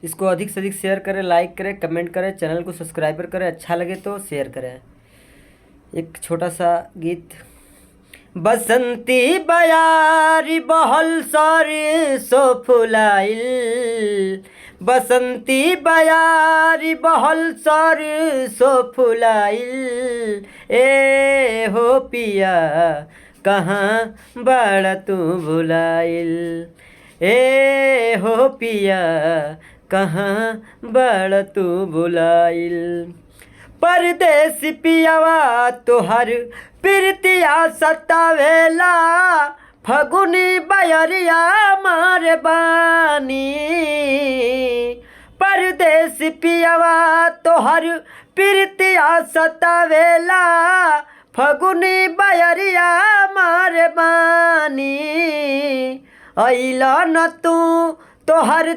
इसको अधिक से अधिक शेयर करें, लाइक करें, कमेंट करें, चैनल को सब्सक्राइबर करें, अच्छा लगे तो शेयर करें। एक छोटा सा गीत। बसंती बयारी बहल सो फुलाइल, बसंती बयारी बहल सो फुलाइल, ए हो पिया कहाँ बड़ा तू भुलाइल, ए हो पिया कहाँ बड़ा तू भुलाइल। परदेसी पियावा तोहर प्रीतिया सतावेला, फगुनी बयरिया मारे बानी, परदेसी पियावा तोहर प्रीतिया सतावेला, फगुनी बयरिया मारे बानी। अइला न तू तोहर